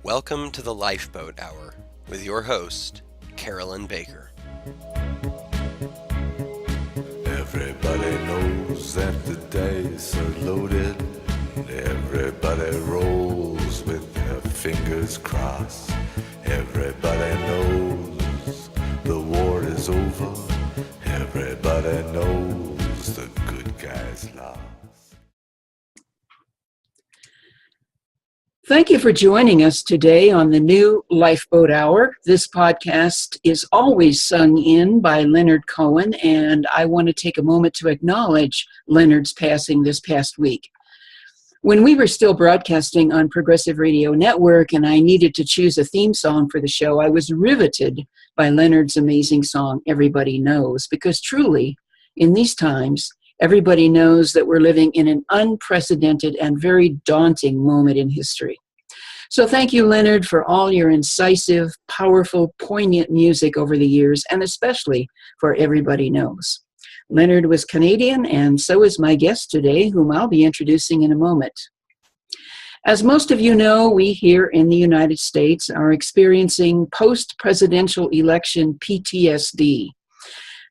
Welcome to the Lifeboat Hour with your host, Carolyn Baker. Everybody knows that the dice are loaded. Everybody rolls with their fingers crossed. Everybody knows the war is over. Everybody knows the good guys lost. Thank you for joining us today on the new Lifeboat Hour. This podcast is always sung in by Leonard Cohen, and I want to take a moment to acknowledge Leonard's passing this past week. When we were still broadcasting on Progressive Radio Network and I needed to choose a theme song for the show, I was riveted by Leonard's amazing song, Everybody Knows, because truly, in these times, everybody knows that we're living in an unprecedented and very daunting moment in history. So thank you, Leonard, for all your incisive, powerful, poignant music over the years, and especially for Everybody Knows. Leonard was Canadian, and so is my guest today, whom I'll be introducing in a moment. As most of you know, we here in the United States are experiencing post-presidential election PTSD.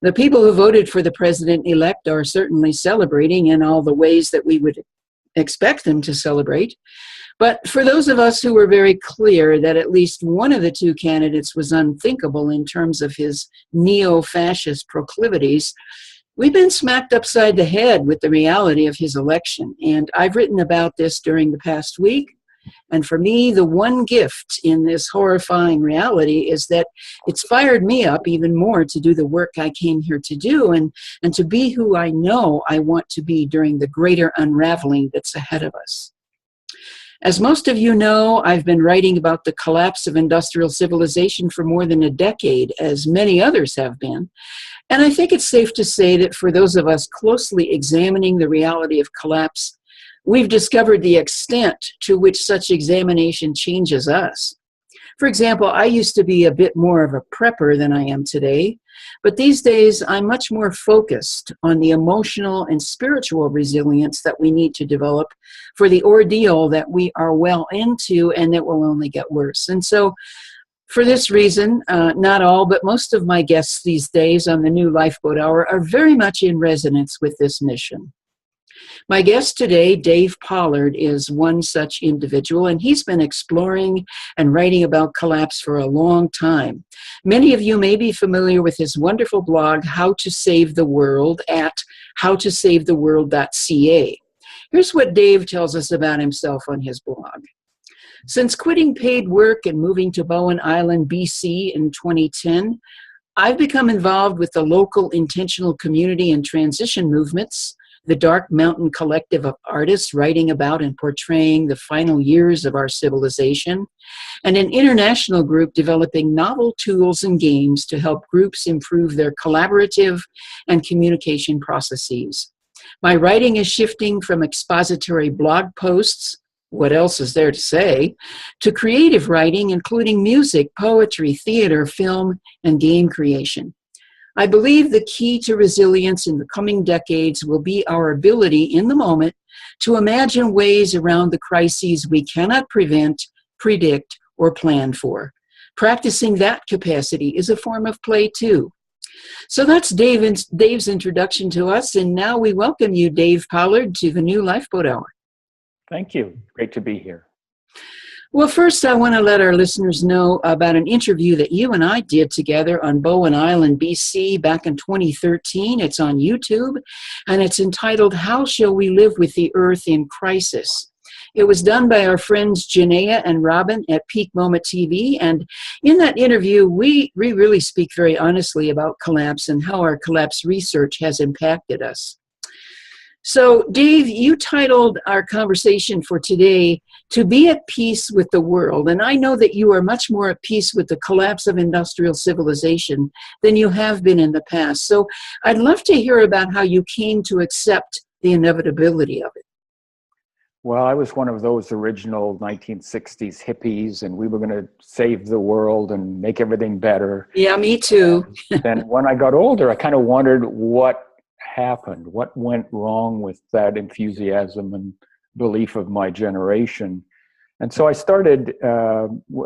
The people who voted for the president-elect are certainly celebrating in all the ways that we would expect them to celebrate. But for those of us who were very clear that at least one of the two candidates was unthinkable in terms of his neo-fascist proclivities, we've been smacked upside the head with the reality of his election. And I've written about this during the past week. And for me, the one gift in this horrifying reality is that it's fired me up even more to do the work I came here to do and to be who I know I want to be during the greater unraveling that's ahead of us. As most of you know, I've been writing about the collapse of industrial civilization for more than a decade, as many others have been. And I think it's safe to say that for those of us closely examining the reality of collapse, we've discovered the extent to which such examination changes us. For example, I used to be a bit more of a prepper than I am today, but these days I'm much more focused on the emotional and spiritual resilience that we need to develop for the ordeal that we are well into and that will only get worse. And so for this reason, not all, but most of my guests these days on the new Lifeboat Hour are very much in resonance with this mission. My guest today, Dave Pollard, is one such individual, and he's been exploring and writing about collapse for a long time. Many of you may be familiar with his wonderful blog, How to Save the World, at howtosavetheworld.ca. Here's what Dave tells us about himself on his blog. Since quitting paid work and moving to Bowen Island, BC in 2010, I've become involved with the local intentional community and transition movements, the Dark Mountain Collective of artists writing about and portraying the final years of our civilization, and an international group developing novel tools and games to help groups improve their collaborative and communication processes. My writing is shifting from expository blog posts, what else is there to say, to creative writing, including music, poetry, theater, film, and game creation. I believe the key to resilience in the coming decades will be our ability in the moment to imagine ways around the crises we cannot prevent, predict, or plan for. Practicing that capacity is a form of play too. So that's Dave's introduction to us, and now we welcome you, Dave Pollard, to the new Lifeboat Hour. Thank you. Great to be here. Well, first, I want to let our listeners know about an interview that you and I did together on Bowen Island, BC, back in 2013. It's on YouTube, and it's entitled, How Shall We Live with the Earth in Crisis? It was done by our friends Janaea and Robin at Peak Moment TV, and in that interview, we really speak very honestly about collapse and how our collapse research has impacted us. So, Dave, you titled our conversation for today, To Be at Peace with the World. And I know that you are much more at peace with the collapse of industrial civilization than you have been in the past. So I'd love to hear about how you came to accept the inevitability of it. Well, I was one of those original 1960s hippies, and we were going to save the world and make everything better. Yeah, me too. Then when I got older, I kind of wondered what happened, what went wrong with that enthusiasm and belief of my generation. And so I started,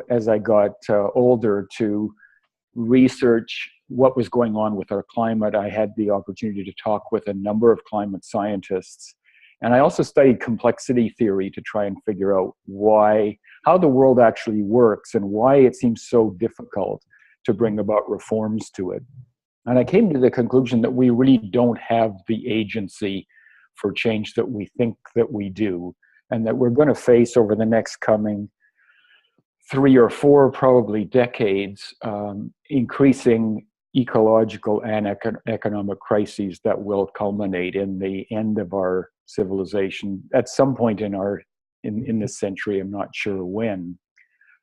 as I got older, to research what was going on with our climate. I had the opportunity to talk with a number of climate scientists. And I also studied complexity theory to try and figure out how the world actually works and why it seems so difficult to bring about reforms to it. And I came to the conclusion that we really don't have the agency for change that we think that we do, and that we're going to face over the next coming 3 or 4 probably decades, increasing ecological and economic crises that will culminate in the end of our civilization at some point in this century. I'm not sure when.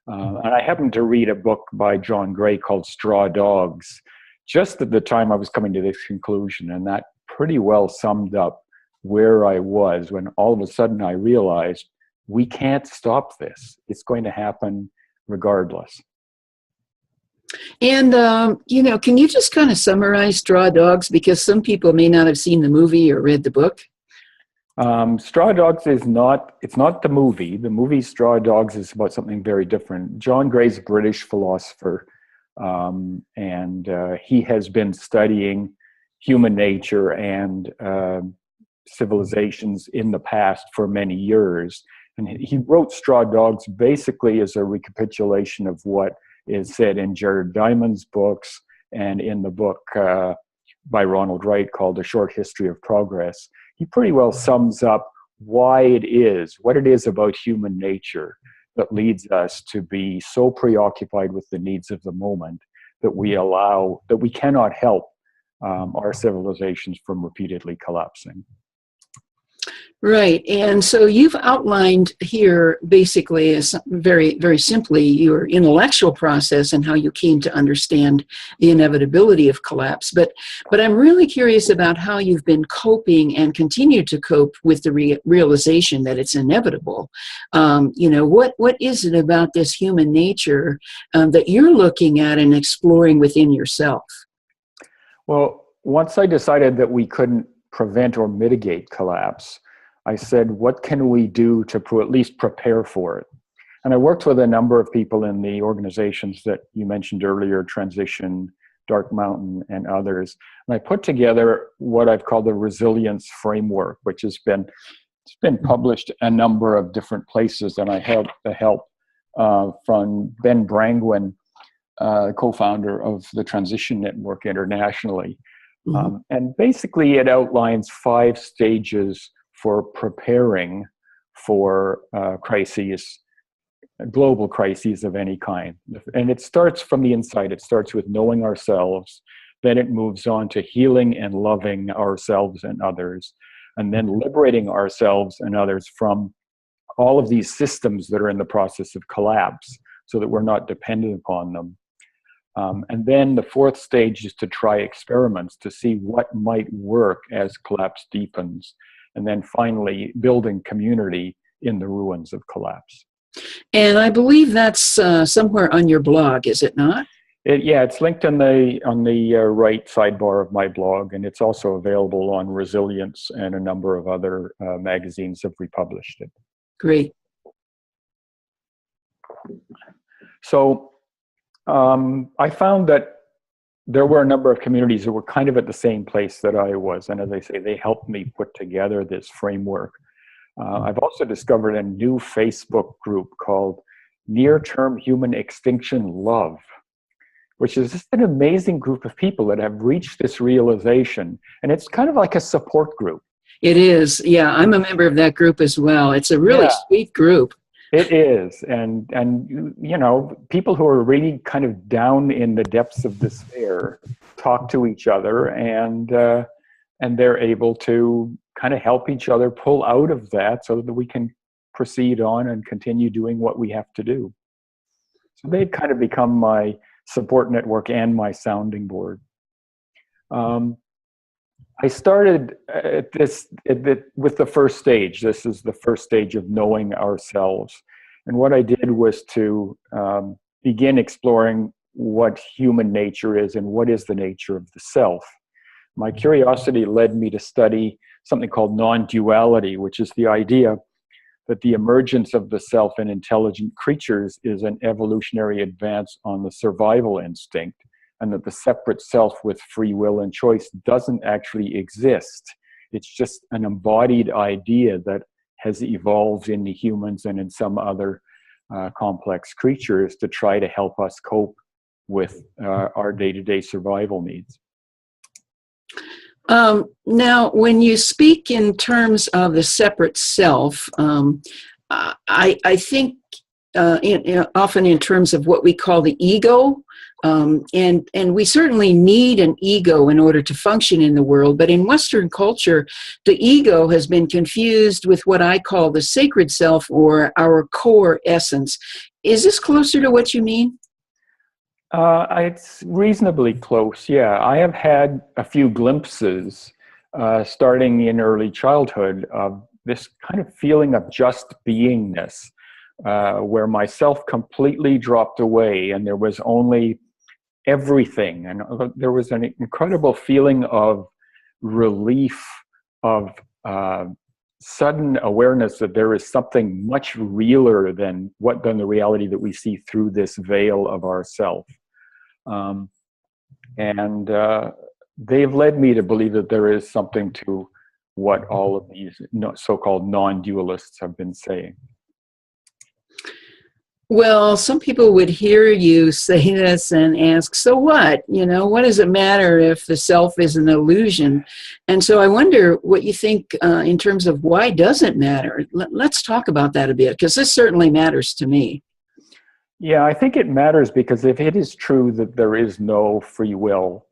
And I happened to read a book by John Gray called Straw Dogs just at the time I was coming to this conclusion, and that pretty well summed up where I was when all of a sudden I realized we can't stop this. It's going to happen regardless. And, can you just kind of summarize Straw Dogs? Because some people may not have seen the movie or read the book. Straw Dogs it's not the movie. The movie Straw Dogs is about something very different. John Gray's a British philosopher, and he has been studying human nature and civilizations in the past for many years. And he wrote Straw Dogs basically as a recapitulation of what is said in Jared Diamond's books and in the book by Ronald Wright called A Short History of Progress. He pretty well sums up what it is about human nature that leads us to be so preoccupied with the needs of the moment that we cannot help our civilizations from repeatedly collapsing. Right. And so you've outlined here basically as very, very simply your intellectual process and how you came to understand the inevitability of collapse. But I'm really curious about how you've been coping and continue to cope with the realization that it's inevitable. What is it about this human nature that you're looking at and exploring within yourself? Well, once I decided that we couldn't prevent or mitigate collapse, I said, what can we do to at least prepare for it? And I worked with a number of people in the organizations that you mentioned earlier, Transition, Dark Mountain, and others. And I put together what I've called the resilience framework, which it's been published a number of different places. And I had the help from Ben Brangwyn, co-founder of the Transition Network internationally. Mm-hmm. And basically it outlines 5 stages for preparing for crises, global crises of any kind. And it starts from the inside. It starts with knowing ourselves, then it moves on to healing and loving ourselves and others, and then liberating ourselves and others from all of these systems that are in the process of collapse so that we're not dependent upon them. And then the 4th stage is to try experiments to see what might work as collapse deepens. And then finally, building community in the ruins of collapse. And I believe that's somewhere on your blog, is it not? It's linked on the right sidebar of my blog, and it's also available on Resilience, and a number of other magazines have republished it. Great. So I found that there were a number of communities that were kind of at the same place that I was. And as I say, they helped me put together this framework. I've also discovered a new Facebook group called Near-Term Human Extinction Love, which is just an amazing group of people that have reached this realization. And it's kind of like a support group. It is. Yeah, I'm a member of that group as well. It's a really sweet group. It is, and people who are really kind of down in the depths of despair talk to each other, and they're able to kind of help each other pull out of that so that we can proceed on and continue doing what we have to do. So they've kind of become my support network and my sounding board. I started with the first stage. This is the first stage of knowing ourselves. And what I did was to begin exploring what human nature is and what is the nature of the self. My curiosity led me to study something called non-duality, which is the idea that the emergence of the self in intelligent creatures is an evolutionary advance on the survival instinct, and that the separate self with free will and choice doesn't actually exist. It's just an embodied idea that has evolved in the humans and in some other complex creatures to try to help us cope with our day-to-day survival needs. Now, when you speak in terms of the separate self, I think often in terms of what we call the ego, and we certainly need an ego in order to function in the world. But in Western culture, the ego has been confused with what I call the sacred self, or our core essence. Is this closer to what you mean? It's reasonably close, yeah. I have had a few glimpses starting in early childhood of this kind of feeling of just beingness, where myself completely dropped away and there was only everything. And there was an incredible feeling of relief, of sudden awareness that there is something much realer than the reality that we see through this veil of ourself. They've led me to believe that there is something to what all of these so-called non-dualists have been saying. Well, some people would hear you say this and ask, so what? What does it matter if the self is an illusion? And so I wonder what you think in terms of why does it matter? Let's talk about that a bit, because this certainly matters to me. Yeah, I think it matters because if it is true that there is no free will,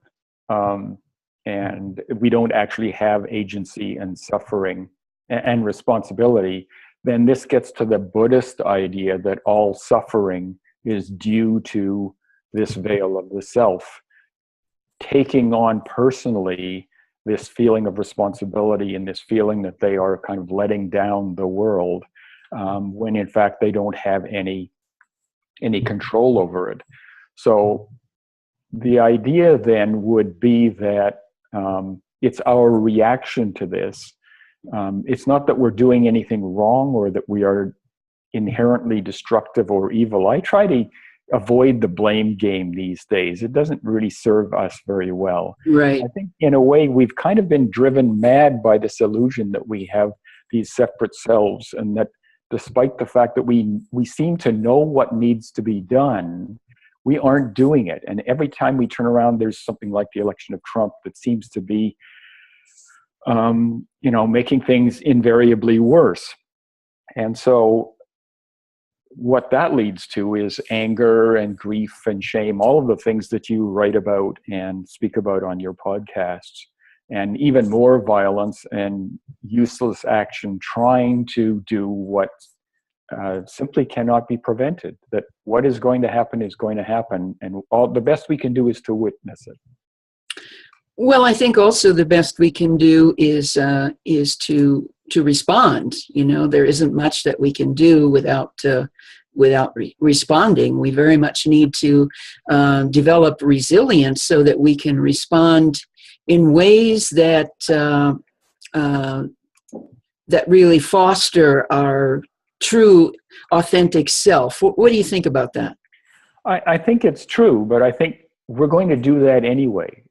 and we don't actually have agency and suffering and responsibility, then this gets to the Buddhist idea that all suffering is due to this veil of the self taking on personally this feeling of responsibility and this feeling that they are kind of letting down the world, when in fact they don't have any control over it. So the idea then would be that it's our reaction to this. It's not that we're doing anything wrong or that we are inherently destructive or evil. I try to avoid the blame game these days. It doesn't really serve us very well. Right. I think in a way we've kind of been driven mad by this illusion that we have these separate selves, and that despite the fact that we seem to know what needs to be done, we aren't doing it. And every time we turn around, there's something like the election of Trump that seems to be making things invariably worse. And so what that leads to is anger and grief and shame, all of the things that you write about and speak about on your podcasts, and even more violence and useless action trying to do what simply cannot be prevented. That what is going to happen is going to happen, and the best we can do is to witness it. Well, I think also the best we can do is to respond. There isn't much that we can do without responding. We very much need to develop resilience so that we can respond in ways that that really foster our true, authentic self. What do you think about that? I think it's true, but I think we're going to do that anyway.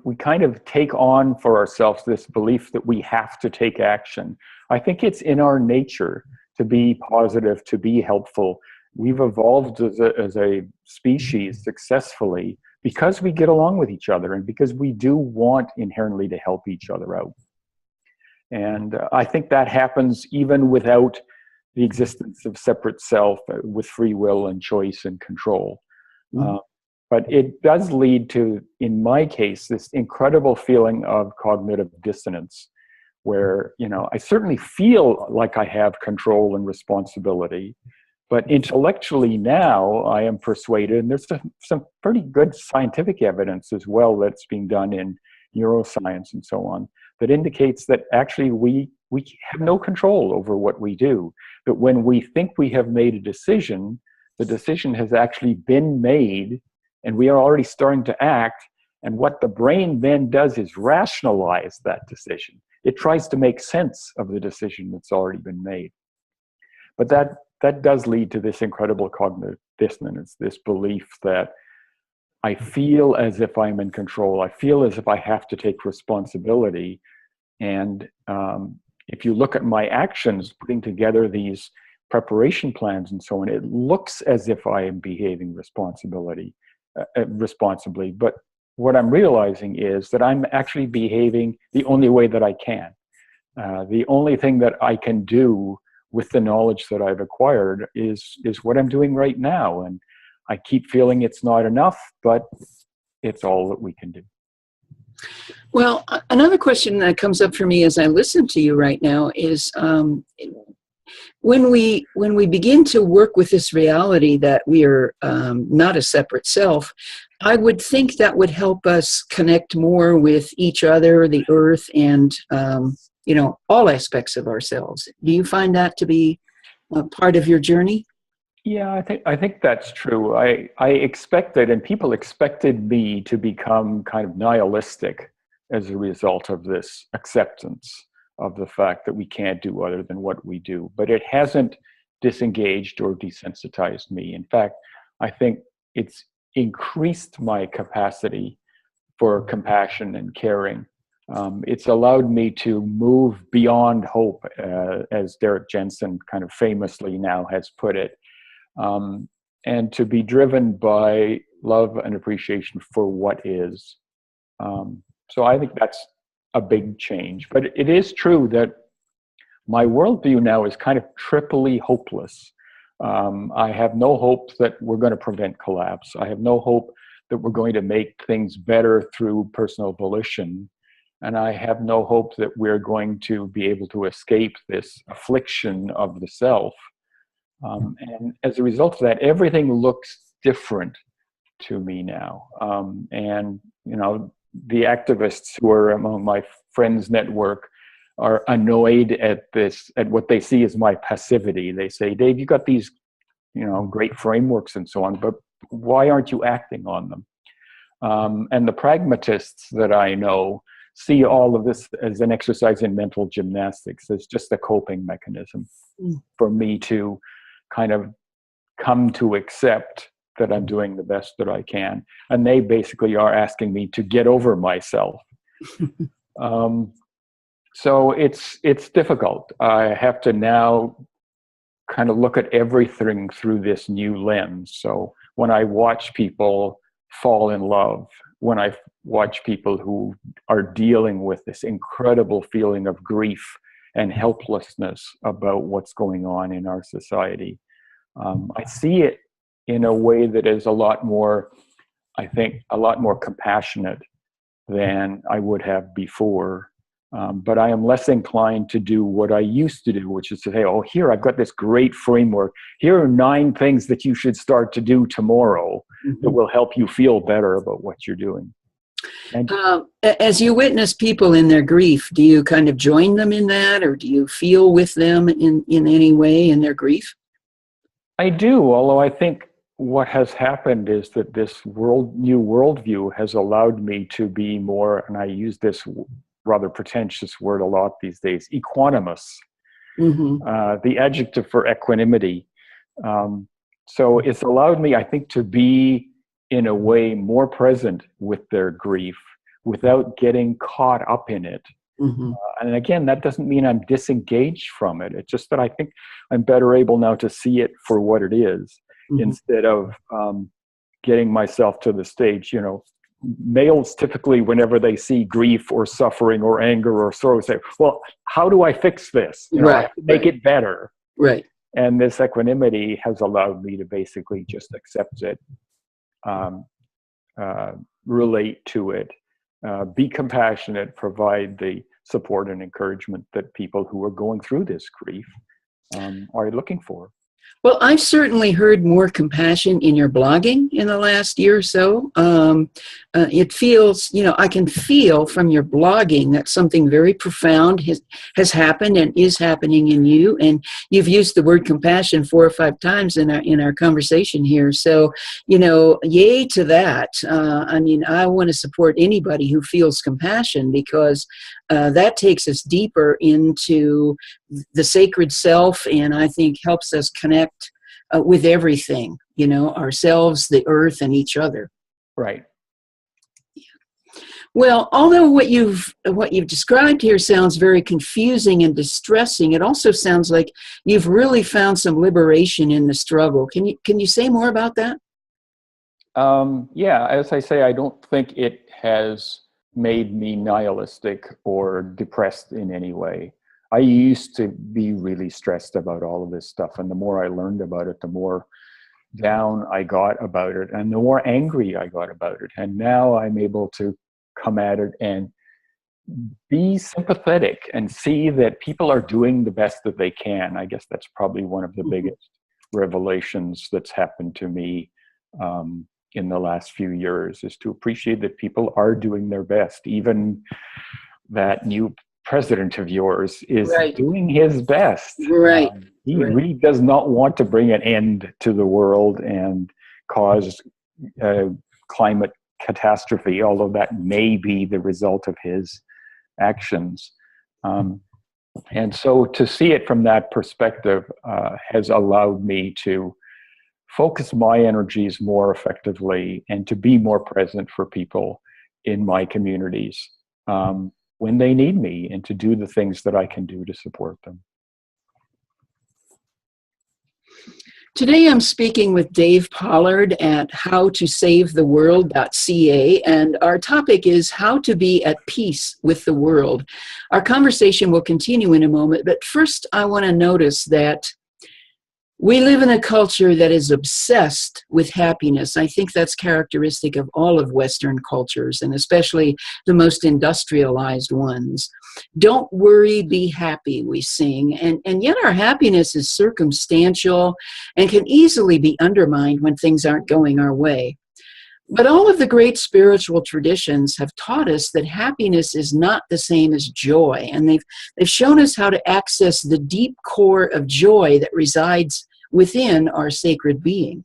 We kind of take on for ourselves this belief that we have to take action. I think it's in our nature to be positive, to be helpful. We've evolved as a species successfully because we get along with each other and because we do want inherently to help each other out. And I think that happens even without the existence of separate self with free will and choice and control. But it does lead to, in my case, this incredible feeling of cognitive dissonance where, I certainly feel like I have control and responsibility, but intellectually now I am persuaded, and there's some pretty good scientific evidence as well that's being done in neuroscience and so on, that indicates that actually we have no control over what we do. That when we think we have made a decision, the decision has actually been made, and we are already starting to act, and what the brain then does is rationalize that decision. It tries to make sense of the decision that's already been made. But that does lead to this incredible cognitive dissonance, this belief that I feel as if I'm in control. I feel as if I have to take responsibility. And if you look at my actions, putting together these preparation plans and so on, it looks as if I am behaving responsibly. But what I'm realizing is that I'm actually behaving the only way that I can. The only thing that I can do with the knowledge that I've acquired is what I'm doing right now. And I keep feeling it's not enough, but it's all that we can do. Well, another question that comes up for me as I listen to you right now is when we begin to work with this reality that we are not a separate self, I would think that would help us connect more with each other, the earth, and all aspects of ourselves. Do you find that to be a part of your journey? Yeah, I think that's true. I expected, and people expected me to become kind of nihilistic as a result of this acceptance of the fact that we can't do other than what we do. But it hasn't disengaged or desensitized me. In fact, I think it's increased my capacity for compassion and caring. It's allowed me to move beyond hope, as Derek Jensen kind of famously now has put it, and to be driven by love and appreciation for what is. So I think that's a big change. But it is true that my worldview now is kind of triply hopeless. I have no hope that we're going to prevent collapse. I have no hope that we're going to make things better through personal volition. And I have no hope that we're going to be able to escape this affliction of the self. And as a result of that, everything looks different to me now. And, the activists who are among my friends network are annoyed at what they see as my passivity. They say, Dave, you got these, great frameworks and so on, but why aren't you acting on them? And the pragmatists that I know see all of this as an exercise in mental gymnastics. It's just a coping mechanism for me to kind of come to accept that I'm doing the best that I can. And they basically are asking me to get over myself. So it's difficult. I have to now kind of look at everything through this new lens. So when I watch people fall in love, when I watch people who are dealing with this incredible feeling of grief and helplessness about what's going on in our society, I see it in a way that is a lot more compassionate than I would have before. But I am less inclined to do what I used to do, which is to say, oh, here, I've got this great framework. Here are 9 things that you should start to do tomorrow that will help you feel better about what you're doing. And as you witness people in their grief, do you kind of join them in that, or do you feel with them in any way in their grief? I do, although I think what has happened is that this new worldview has allowed me to be more, and I use this rather pretentious word a lot these days, equanimous, the adjective for equanimity. So it's allowed me, I think, to be in a way more present with their grief without getting caught up in it. And again, that doesn't mean I'm disengaged from it. It's just that I think I'm better able now to see it for what it is, instead of getting myself to the stage. Males typically, whenever they see grief or suffering or anger or sorrow, say, well, how do I fix this? I have to make it better. Right. And this equanimity has allowed me to basically just accept it, relate to it, be compassionate, provide the support and encouragement that people who are going through this grief are looking for. Well, I've certainly heard more compassion in your blogging in the last year or so. It feels, I can feel from your blogging that something very profound has happened and is happening in you. And you've used the word compassion 4 or 5 times in our conversation here. So, yay to that. I want to support anybody who feels compassion, because that takes us deeper into the sacred self, and I think helps us connect with everything, ourselves, the earth, and each other. Right. Well, although what you've described here sounds very confusing and distressing, it also sounds like you've really found some liberation in the struggle. Can you say more about that? Yeah, as I say, I don't think it has made me nihilistic or depressed in any way. I used to be really stressed about all of this stuff, and the more I learned about it, the more down I got about it, and the more angry I got about it. And now I'm able to come at it and be sympathetic and see that people are doing the best that they can. I guess that's probably one of the biggest revelations that's happened to me in the last few years, is to appreciate that people are doing their best. Even that new president of yours is doing his best. Right. He really does not want to bring an end to the world and cause climate catastrophe, although that may be the result of his actions. And so to see it from that perspective has allowed me to focus my energies more effectively and to be more present for people in my communities when they need me, and to do the things that I can do to support them. Today I'm speaking with Dave Pollard at howtosavetheworld.ca, and our topic is how to be at peace with the world. Our conversation will continue in a moment, but first I want to notice that we live in a culture that is obsessed with happiness. I think that's characteristic of all of Western cultures, and especially the most industrialized ones. Don't worry, be happy, we sing. And yet our happiness is circumstantial and can easily be undermined when things aren't going our way. But all of the great spiritual traditions have taught us that happiness is not the same as joy, and they've shown us how to access the deep core of joy that resides within our sacred being.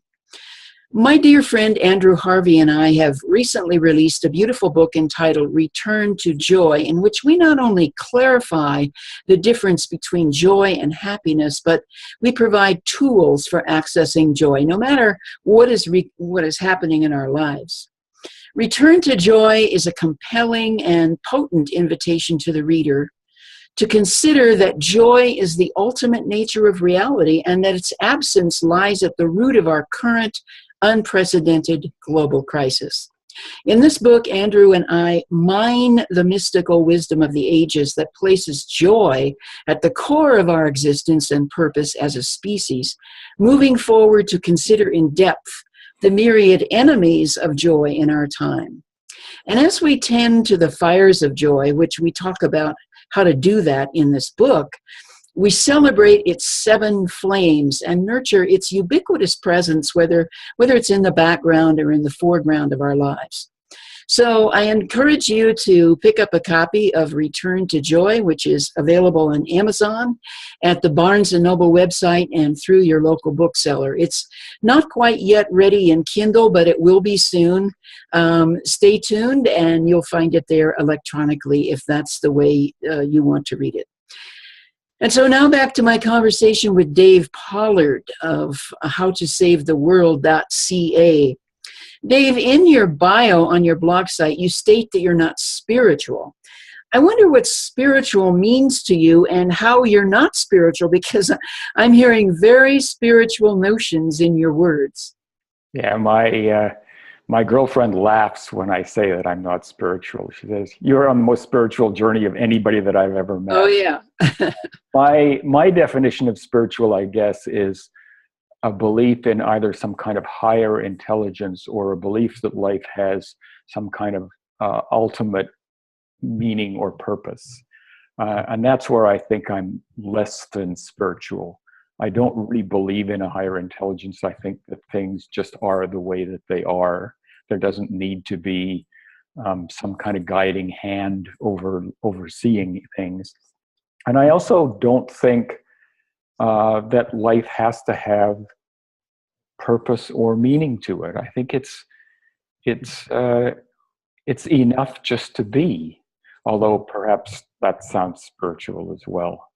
My dear friend Andrew Harvey and I have recently released a beautiful book entitled Return to Joy, in which we not only clarify the difference between joy and happiness, but we provide tools for accessing joy, no matter what is happening in our lives. Return to Joy is a compelling and potent invitation to the reader to consider that joy is the ultimate nature of reality, and that its absence lies at the root of our current unprecedented global crisis. In this book, Andrew and I mine the mystical wisdom of the ages that places joy at the core of our existence and purpose as a species, moving forward to consider in depth the myriad enemies of joy in our time. And as we tend to the fires of joy, which we talk about how to do that in this book, we celebrate its 7 flames and nurture its ubiquitous presence, whether it's in the background or in the foreground of our lives. So I encourage you to pick up a copy of Return to Joy, which is available on Amazon, at the Barnes & Noble website, and through your local bookseller. It's not quite yet ready in Kindle, but it will be soon. Stay tuned, and you'll find it there electronically if that's the way you want to read it. And so now back to my conversation with Dave Pollard of howtosavetheworld.ca. Dave, in your bio on your blog site, you state that you're not spiritual. I wonder what spiritual means to you and how you're not spiritual, because I'm hearing very spiritual notions in your words. Yeah, my girlfriend laughs when I say that I'm not spiritual. She says, "You're on the most spiritual journey of anybody that I've ever met." Oh, yeah. My definition of spiritual, I guess, is a belief in either some kind of higher intelligence or a belief that life has some kind of ultimate meaning or purpose. And that's where I think I'm less than spiritual. I don't really believe in a higher intelligence. I think that things just are the way that they are. There doesn't need to be some kind of guiding hand overseeing things. And I also don't think that life has to have purpose or meaning to it. I think it's enough just to be. although perhaps that sounds spiritual as well.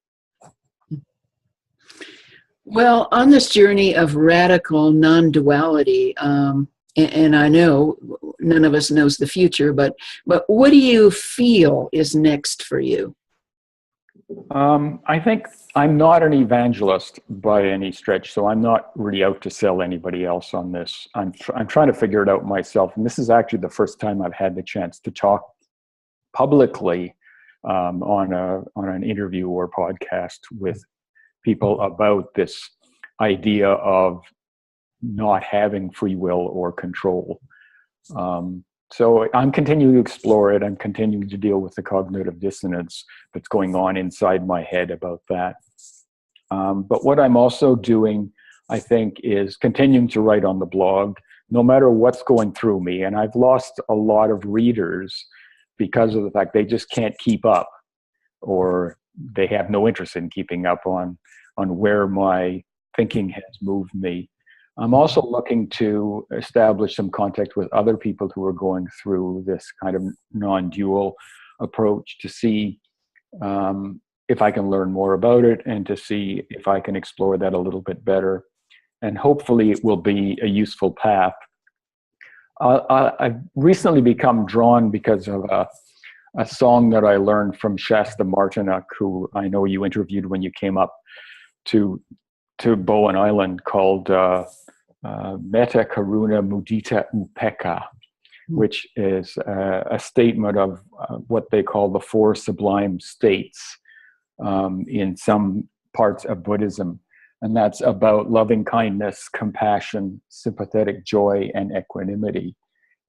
Well, on this journey of radical non-duality, and I know none of us knows the future, but what do you feel is next for you? I think I'm not an evangelist by any stretch, so I'm not really out to sell anybody else on this. I'm trying to figure it out myself, and this is actually the first time I've had the chance to talk publicly on an interview or podcast with people about this idea of not having free will or control. So I'm continuing to explore it. I'm continuing to deal with the cognitive dissonance that's going on inside my head about that. But what I'm also doing, I think, is continuing to write on the blog, no matter what's going through me. And I've lost a lot of readers because of the fact they just can't keep up, or they have no interest in keeping up on where my thinking has moved me. I'm also looking to establish some contact with other people who are going through this kind of non-dual approach to see if I can learn more about it and to see if I can explore that a little bit better. And hopefully it will be a useful path. I've recently become drawn because of a song that I learned from Shasta Martinuck, who I know you interviewed when you came up to Bowen Island, called Metta Karuna Mudita Upeka, which is a statement of what they call the four sublime states in some parts of Buddhism. And that's about loving kindness, compassion, sympathetic joy, and equanimity.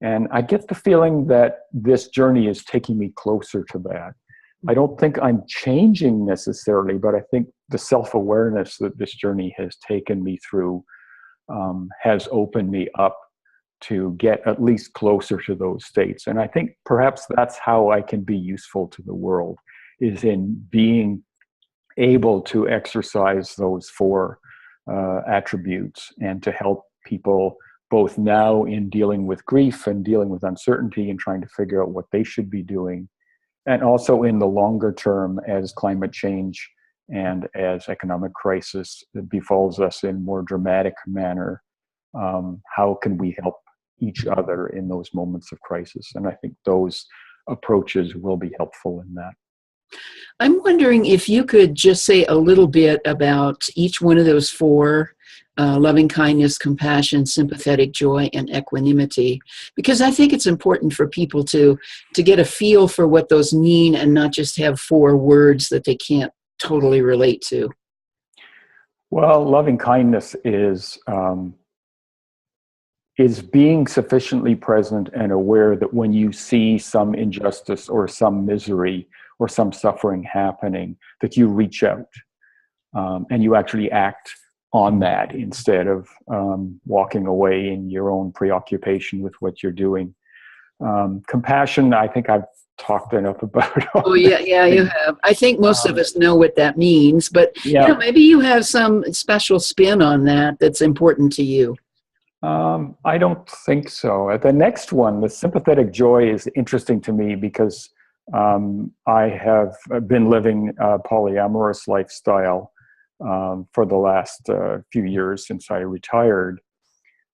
And I get the feeling that this journey is taking me closer to that. I don't think I'm changing necessarily, but I think the self-awareness that this journey has taken me through has opened me up to get at least closer to those states. And I think perhaps that's how I can be useful to the world, is in being able to exercise those four attributes and to help people both now in dealing with grief and dealing with uncertainty and trying to figure out what they should be doing, and also in the longer term as climate change and as economic crisis befalls us in more dramatic manner, how can we help each other in those moments of crisis? And I think those approaches will be helpful in that. I'm wondering if you could just say a little bit about each one of those four, loving kindness, compassion, sympathetic joy, and equanimity, because I think it's important for people to get a feel for what those mean and not just have four words that they can't totally relate to. Well, loving kindness is being sufficiently present and aware that when you see some injustice or some misery or some suffering happening, that you reach out and you actually act on that instead of walking away in your own preoccupation with what you're doing. Compassion, I think I've talked enough about. Oh yeah, you have. I think most of us know what that means, but yeah. Maybe you have some special spin on that that's important to you. I don't think so. The next one, the sympathetic joy, is interesting to me because I have been living a polyamorous lifestyle for the last few years since I retired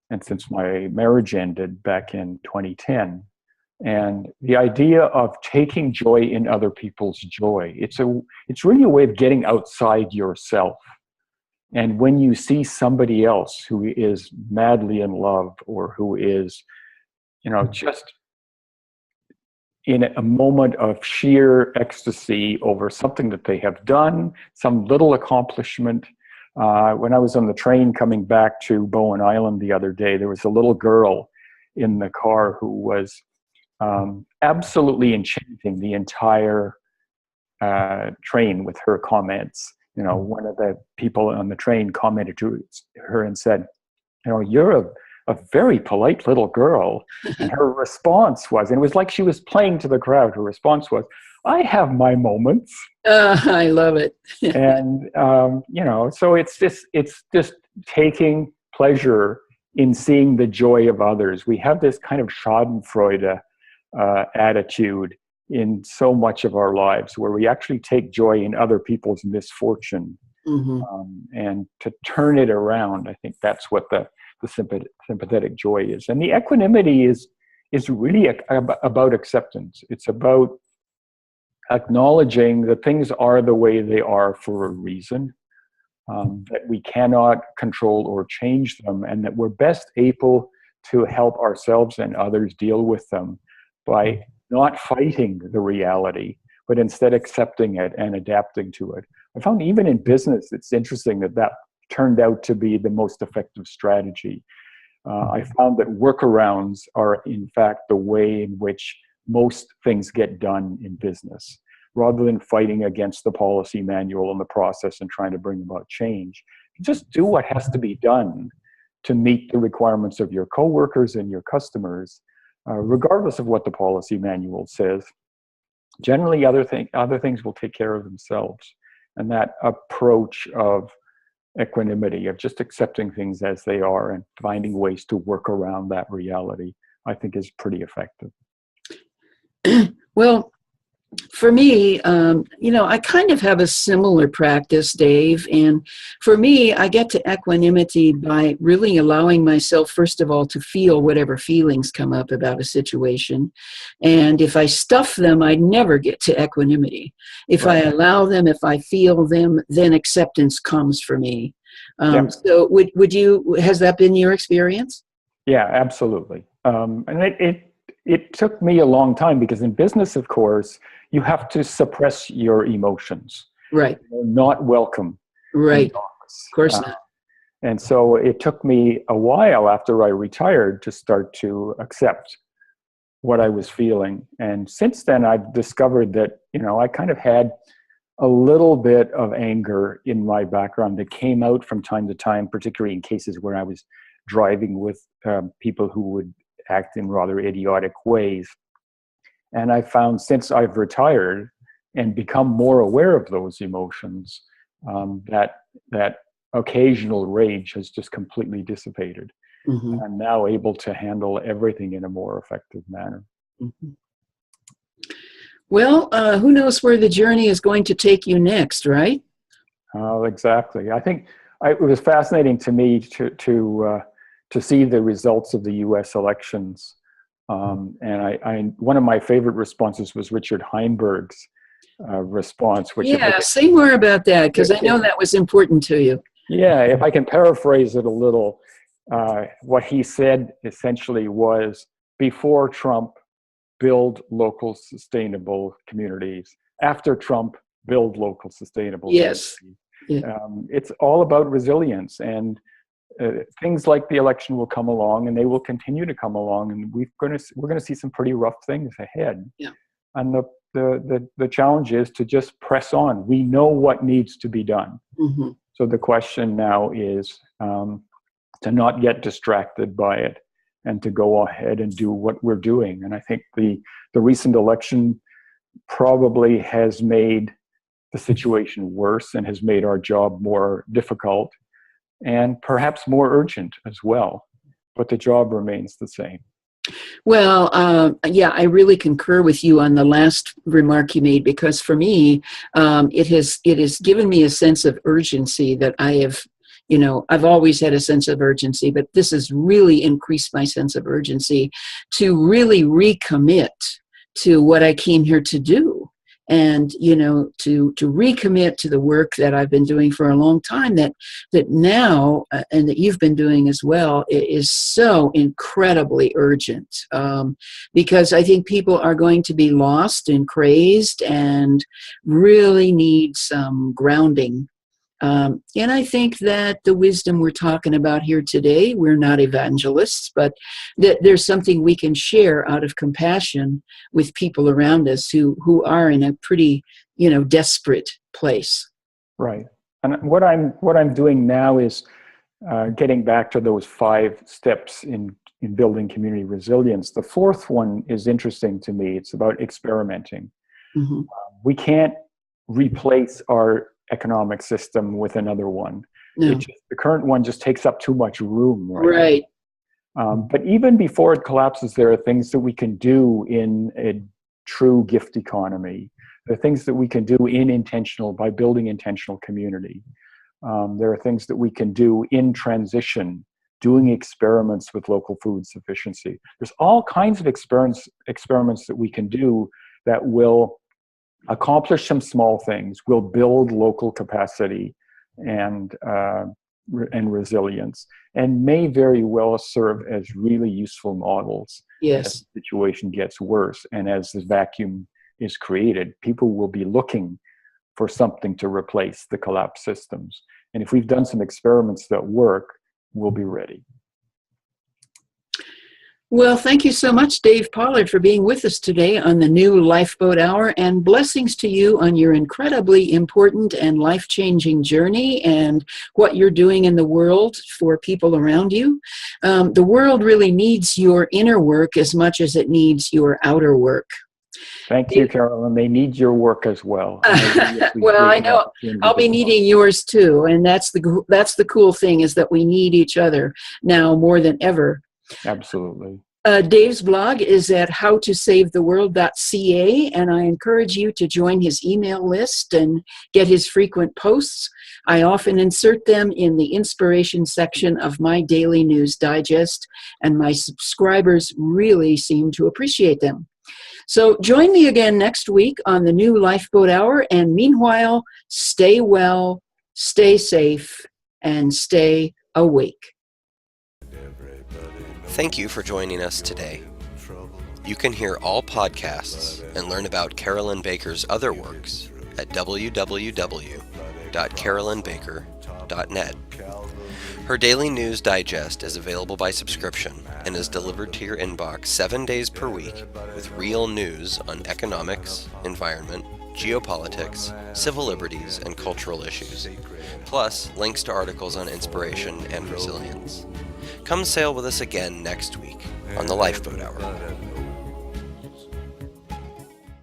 and since my marriage ended back in 2010. And the idea of taking joy in other people's joy, it's really a way of getting outside yourself. And when you see somebody else who is madly in love or who is, just in a moment of sheer ecstasy over something that they have done, some little accomplishment. When I was on the train coming back to Bowen Island the other day, there was a little girl in the car who was absolutely enchanting the entire train with her comments. One of the people on the train commented to her and said, "You're a very polite little girl." And her response was, and it was like she was playing to the crowd, her response was, "I have my moments." I love it. And, so it's just taking pleasure in seeing the joy of others. We have this kind of schadenfreude attitude in so much of our lives, where we actually take joy in other people's misfortune. Mm-hmm. And to turn it around, I think that's what the sympathetic joy is. And the equanimity is really about acceptance. It's about acknowledging that things are the way they are for a reason, that we cannot control or change them, and that we're best able to help ourselves and others deal with them by not fighting the reality, but instead accepting it and adapting to it. I found even in business, it's interesting that turned out to be the most effective strategy. I found that workarounds are, in fact, the way in which most things get done in business. Rather than fighting against the policy manual and the process and trying to bring about change, just do what has to be done to meet the requirements of your coworkers and your customers, regardless of what the policy manual says. Generally, other things will take care of themselves. And that approach of equanimity, of just accepting things as they are and finding ways to work around that reality, I think is pretty effective. Well, for me, I kind of have a similar practice, Dave. And for me, I get to equanimity by really allowing myself, first of all, to feel whatever feelings come up about a situation. And if I stuff them, I never get to equanimity. If I allow them, if I feel them, then acceptance comes for me. So has that been your experience? Yeah, absolutely. And it took me a long time, because in business, of course, you have to suppress your emotions. Right. They're not welcome. Right. Of course not. And so it took me a while after I retired to start to accept what I was feeling. And since then, I've discovered that, I kind of had a little bit of anger in my background that came out from time to time, particularly in cases where I was driving with people who would act in rather idiotic ways. And I found, since I've retired and become more aware of those emotions, that occasional rage has just completely dissipated. Mm-hmm. I'm now able to handle everything in a more effective manner. Mm-hmm. Well, who knows where the journey is going to take you next, right? Exactly. I think it was fascinating to me to see the results of the U.S. elections. And one of my favorite responses was Richard Heinberg's response. Which say more about that, because I know that was important to you. Yeah, if I can paraphrase it a little, what he said essentially was, before Trump, build local sustainable communities. After Trump, build local sustainable communities. Yeah. It's all about resilience, and things like the election will come along, and they will continue to come along, and we're going to see some pretty rough things ahead. Yeah. And the challenge is to just press on. We know what needs to be done. Mm-hmm. So the question now is to not get distracted by it, and to go ahead and do what we're doing. And I think the recent election probably has made the situation worse and has made our job more difficult and perhaps more urgent as well. But the job remains the same. Well, I really concur with you on the last remark you made, because for me, it has given me a sense of urgency that I have. I've always had a sense of urgency, but this has really increased my sense of urgency to really recommit to what I came here to do. And, to recommit to the work that I've been doing for a long time, that now, and that you've been doing as well, is so incredibly urgent. Because I think people are going to be lost and crazed and really need some grounding. And I think that the wisdom we're talking about here today, we're not evangelists, but that there's something we can share out of compassion with people around us who are in a pretty, desperate place. Right. And what I'm doing now is getting back to those 5 steps in building community resilience. The 4th one is interesting to me. It's about experimenting. Mm-hmm. We can't replace our economic system with another one. No. The current one just takes up too much room. Right. But even before it collapses, there are things that we can do in true gift economy. There are things that we can do by building intentional community. There are things that we can do in transition, doing experiments with local food sufficiency. There's all kinds of experiments that we can do that will accomplish some small things, will build local capacity and resilience, and may very well serve as really useful models. Yes. As the situation gets worse and as this vacuum is created, people will be looking for something to replace the collapsed systems. And if we've done some experiments that work, we'll be ready. Well, thank you so much, Dave Pollard, for being with us today on the new Lifeboat Hour, and blessings to you on your incredibly important and life-changing journey and what you're doing in the world for people around you. The world really needs your inner work as much as it needs your outer work. Thank you, Carolyn. They need your work as well. Well, I know I'll be needing yours too, and that's the cool thing, is that we need each other now more than ever. Absolutely. Dave's blog is at howtosavetheworld.ca, and I encourage you to join his email list and get his frequent posts. I often insert them in the inspiration section of my daily news digest, and my subscribers really seem to appreciate them. So join me again next week on the new Lifeboat Hour, and meanwhile, stay well, stay safe, and stay awake. Thank you for joining us today. You can hear all podcasts and learn about Carolyn Baker's other works at www.carolynbaker.net. Her daily news digest is available by subscription and is delivered to your inbox 7 days per week with real news on economics, environment, geopolitics, civil liberties, and cultural issues, plus links to articles on inspiration and resilience. Come sail with us again next week on the Lifeboat Hour.